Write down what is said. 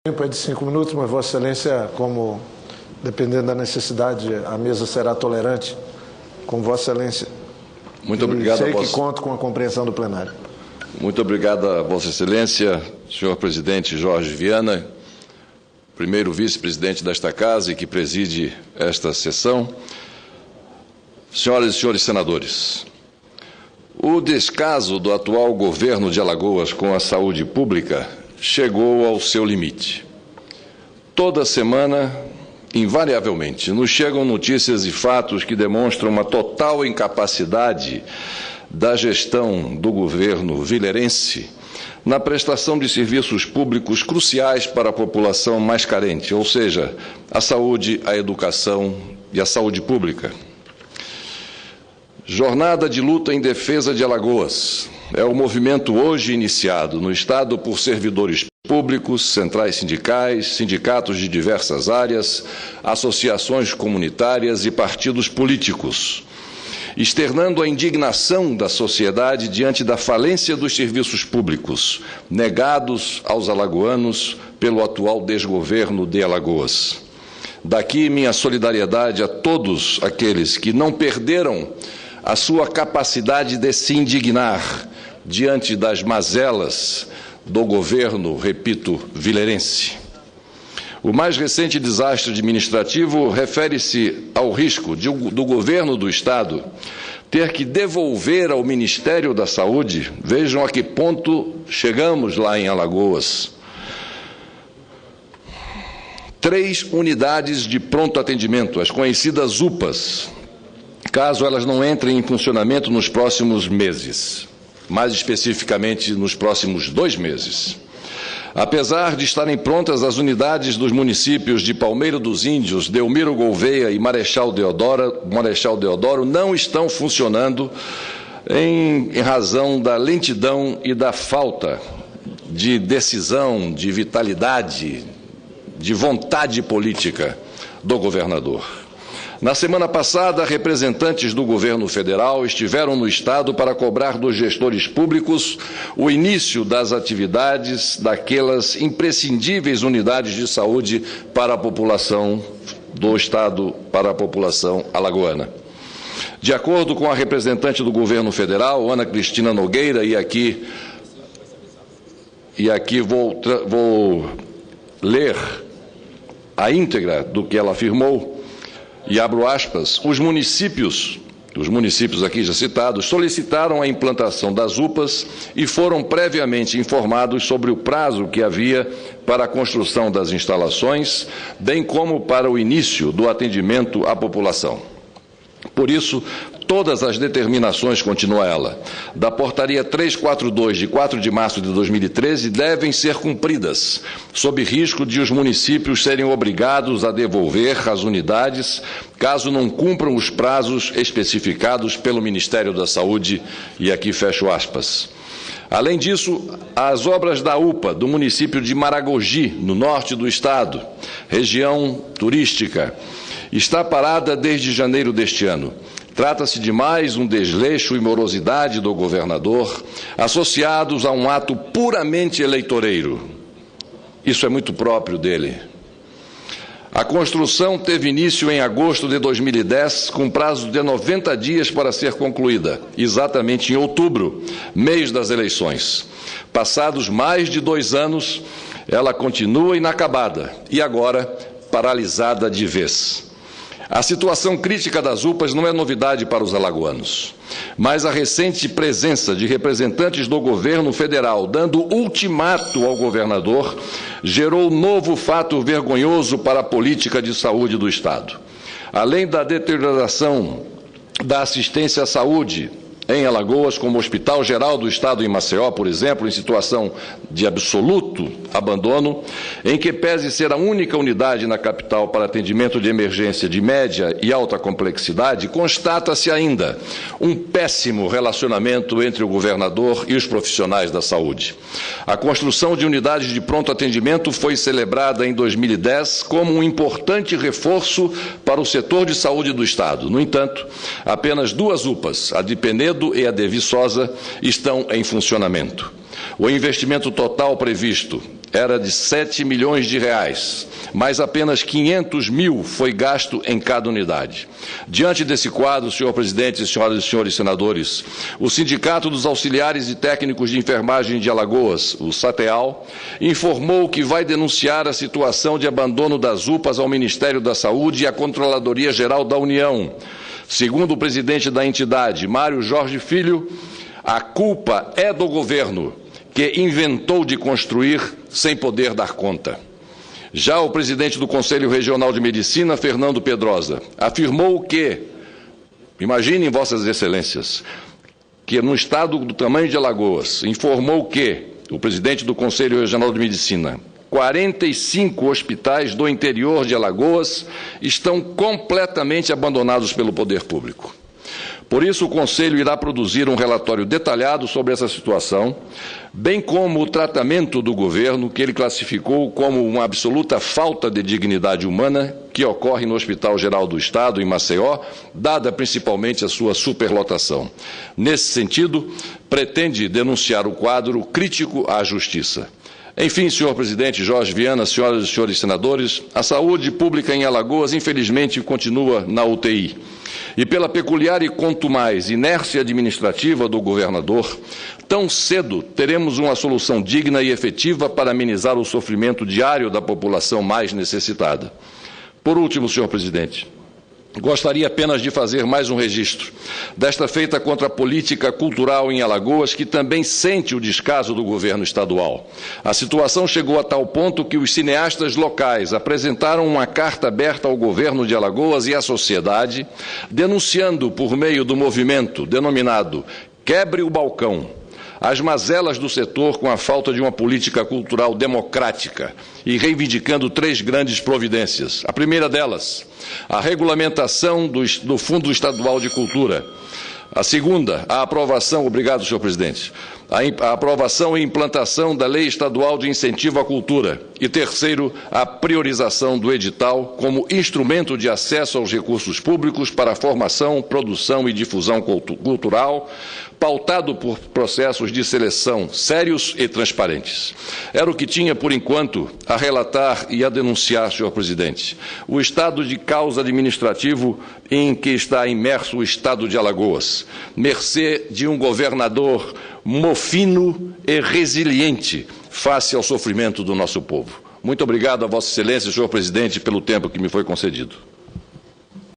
tempo é de 5 minutos, mas Vossa Excelência, como dependendo da necessidade, a mesa será tolerante com Vossa Excelência. Muito obrigado. Sei que conto com a compreensão do plenário. Muito obrigado a Vossa Excelência, senhor presidente Jorge Viana, primeiro vice-presidente desta Casa e que preside esta sessão. Senhoras e senhores senadores, o descaso do atual governo de Alagoas com a saúde pública chegou ao seu limite. Toda semana, invariavelmente, nos chegam notícias e fatos que demonstram uma total incapacidade da gestão do governo vileirense na prestação de serviços públicos cruciais para a população mais carente, ou seja, a saúde, a educação e a saúde pública. Jornada de luta em defesa de Alagoas é o movimento hoje iniciado no Estado por servidores públicos, centrais sindicais, sindicatos de diversas áreas, associações comunitárias e partidos políticos, externando a indignação da sociedade diante da falência dos serviços públicos, negados aos alagoanos pelo atual desgoverno de Alagoas. Daqui minha solidariedade a todos aqueles que não perderam a sua capacidade de se indignar diante das mazelas do governo, repito, vileirense. O mais recente desastre administrativo refere-se ao risco do governo do Estado ter que devolver ao Ministério da Saúde, vejam a que ponto chegamos lá em Alagoas, 3 unidades de pronto atendimento, as conhecidas UPAs, caso elas não entrem em funcionamento nos próximos meses, mais especificamente nos próximos 2 meses. Apesar de estarem prontas, as unidades dos municípios de Palmeira dos Índios, Delmiro Gouveia e Marechal Deodoro não estão funcionando em razão da lentidão e da falta de decisão, de vitalidade, de vontade política do governador. Na semana passada, representantes do governo federal estiveram no Estado para cobrar dos gestores públicos o início das atividades daquelas imprescindíveis unidades de saúde para a população do Estado, para a população alagoana. De acordo com a representante do governo federal, Ana Cristina Nogueira, e aqui vou ler a íntegra do que ela afirmou, e abro aspas, os municípios aqui já citados, solicitaram a implantação das UPAs e foram previamente informados sobre o prazo que havia para a construção das instalações, bem como para o início do atendimento à população. Por isso, todas as determinações, continua ela, da Portaria 342, de 4 de março de 2013, devem ser cumpridas, sob risco de os municípios serem obrigados a devolver as unidades, caso não cumpram os prazos especificados pelo Ministério da Saúde, e aqui fecho aspas. Além disso, as obras da UPA do município de Maragogi, no norte do estado, região turística, está parada desde janeiro deste ano. Trata-se de mais um desleixo e morosidade do governador, associados a um ato puramente eleitoreiro. Isso é muito próprio dele. A construção teve início em agosto de 2010, com prazo de 90 dias para ser concluída, exatamente em outubro, mês das eleições. Passados mais de 2 anos, ela continua inacabada e agora paralisada de vez. A situação crítica das UPAs não é novidade para os alagoanos, mas a recente presença de representantes do governo federal dando ultimato ao governador gerou novo fato vergonhoso para a política de saúde do Estado. Além da deterioração da assistência à saúde em Alagoas, como o Hospital Geral do Estado em Maceió, por exemplo, em situação de absoluto abandono, em que pese ser a única unidade na capital para atendimento de emergência de média e alta complexidade, constata-se ainda um péssimo relacionamento entre o governador e os profissionais da saúde. A construção de unidades de pronto atendimento foi celebrada em 2010 como um importante reforço para o setor de saúde do Estado. No entanto, apenas 2 UPAs, a de Penedo e a de Viçosa, estão em funcionamento. O investimento total previsto era de 7 milhões de reais, mas apenas 500 mil foi gasto em cada unidade. Diante desse quadro, senhor presidente, senhoras e senhores senadores, o Sindicato dos Auxiliares e Técnicos de Enfermagem de Alagoas, o SATEAL, informou que vai denunciar a situação de abandono das UPAs ao Ministério da Saúde e à Controladoria Geral da União. Segundo o presidente da entidade, Mário Jorge Filho, a culpa é do governo, que inventou de construir sem poder dar conta. Já o presidente do Conselho Regional de Medicina, Fernando Pedrosa, afirmou que, imaginem vossas excelências, que no estado do tamanho de Alagoas, informou que, o presidente do Conselho Regional de Medicina, 45 hospitais do interior de Alagoas estão completamente abandonados pelo poder público. Por isso, o Conselho irá produzir um relatório detalhado sobre essa situação, bem como o tratamento do governo, que ele classificou como uma absoluta falta de dignidade humana que ocorre no Hospital Geral do Estado, em Maceió, dada principalmente a sua superlotação. Nesse sentido, pretende denunciar o quadro crítico à Justiça. Enfim, senhor presidente Jorge Viana, senhoras e senhores senadores, a saúde pública em Alagoas, infelizmente, continua na UTI. E pela peculiar e quanto mais inércia administrativa do governador, tão cedo teremos uma solução digna e efetiva para amenizar o sofrimento diário da população mais necessitada. Por último, senhor presidente, gostaria apenas de fazer mais um registro desta feita contra a política cultural em Alagoas, que também sente o descaso do governo estadual. A situação chegou a tal ponto que os cineastas locais apresentaram uma carta aberta ao governo de Alagoas e à sociedade, denunciando por meio do movimento denominado Quebre o Balcão as mazelas do setor com a falta de uma política cultural democrática e reivindicando 3 grandes providências. A primeira delas, a regulamentação do Fundo Estadual de Cultura. A segunda, a aprovação, obrigado, senhor presidente, a aprovação e implantação da Lei Estadual de Incentivo à Cultura. E terceiro, a priorização do edital como instrumento de acesso aos recursos públicos para a formação, produção e difusão cultural, pautado por processos de seleção sérios e transparentes. Era o que tinha, por enquanto, a relatar e a denunciar, senhor presidente, o estado de caos administrativo em que está imerso o estado de Alagoas, mercê de um governador mofino e resiliente face ao sofrimento do nosso povo. Muito obrigado a Vossa Excelência, senhor presidente, pelo tempo que me foi concedido.